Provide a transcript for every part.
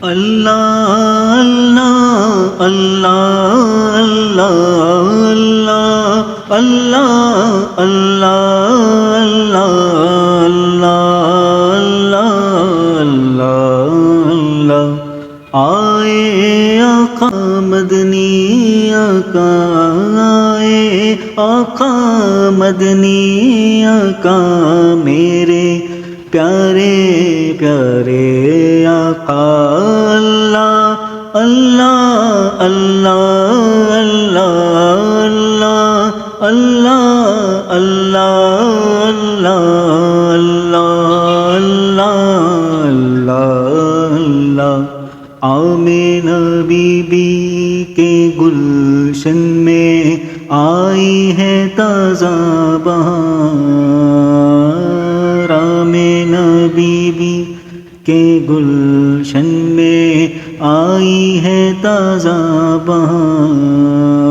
اللہ اللہ اللہ اللہ اللہ اللہ اللہ اللہ اللہ آئے آقا مدنی آقا آئے آقا مدنی آقا میرے پیارے پیارے آقا اللہ اللہ اللہ اللہ اللہ اللہ اللہ اللہ اللہ اللہ آمینہ بی بی کے گلشن میں آئی ہے تازہ بہار آمینہ بی بی کے گلشن میں آئی ہے تازہ بہار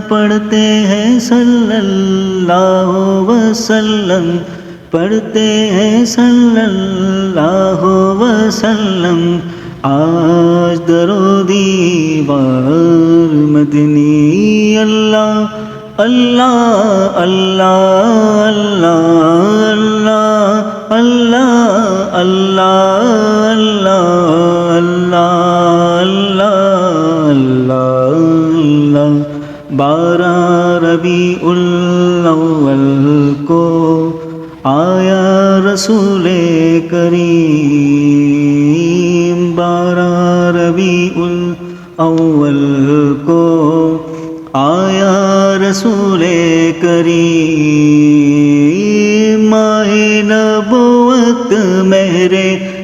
پڑھتے ہیں صلی اللہ وسلم پڑھتے ہیں صلی اللہ وسلم آج در و دیوار مدنی اللہ اللہ اللہ اللہ اللہ اللہ اللہ اللہ اللہ 12 ربیع الاول کو آیا رسول کریم 12 ربیع الاول کو آیا رسول کریم ماہ نبوت مہر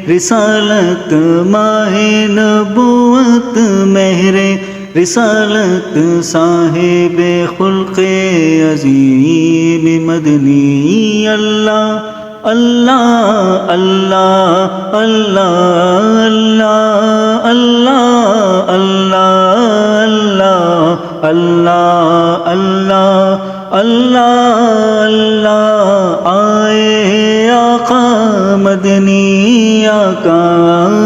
رسالت ماہ نبوت مہر رسالت صاحب خلق عظیم مدنی اللہ اللہ اللہ اللہ اللہ اللہ اللہ اللہ اللہ آئے آقا مدنی آقا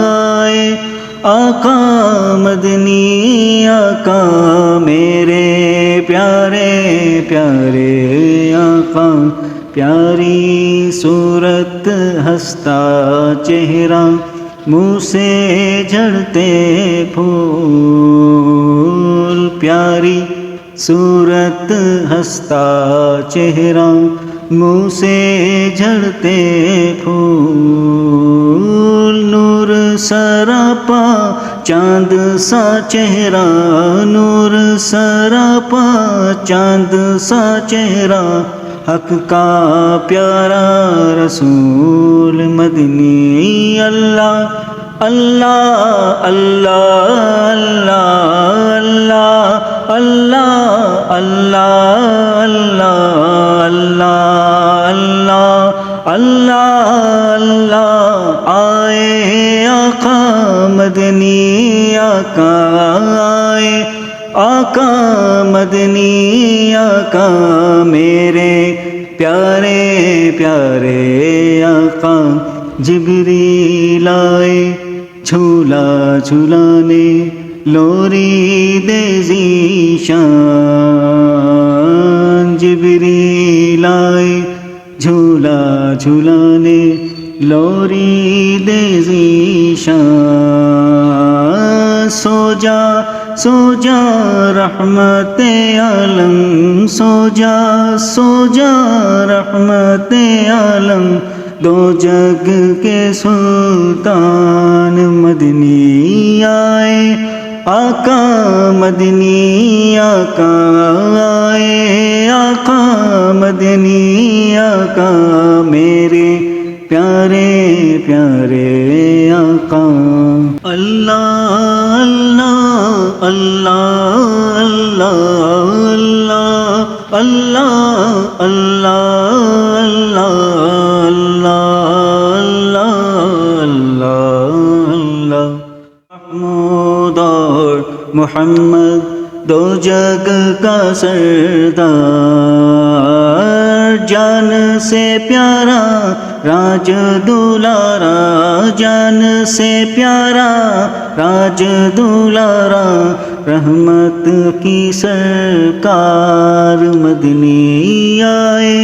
آئے آقا مدنی آقا میرے پیارے پیارے آقا پیاری صورت ہنستا چہرہ منہ سے جھڑتے پھول پیاری صورت ہنستا چہرہ منہ سے جھڑتے پھول نور سراپا چاند سا چہرہ نور سراپا چاند سا چہرہ حق کا پیارا رسول مدنی اللہ اللہ اللہ اللہ اللہ اللہ اللہ اللہ اللہ اللہ آئے آقا مدنی آقا آئے آقا مدنی آقا میرے پیارے پیارے آقا جبریل آئے جھولا جھولانے لوری دے ذیشان جبریل آئے جھولا جھولانے لوری دے ذیشان سو جا رحمت عالم سو جا رحمت عالم دو جگ کے سلطان مدنی آئے آقا مدنی آقا آئے آقا مدنی آقا میرے پیارے پیارے آقا اللہ اللہ اللہ اللہ اللہ اللہ محمود اور محمد دو جگ کا سردار جان سے پیارا راج دولارا جان سے پیارا راج دولارا رحمت کی سرکار مدنی آئے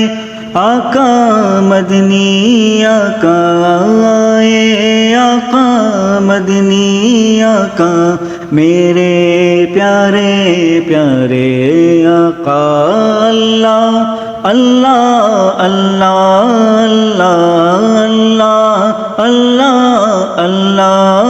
آقا مدنی آقا آئے آقا مدنی آقا میرے پیارے پیارے آقا اللہ اللہ اللہ اللہ اللہ اللہ اللہ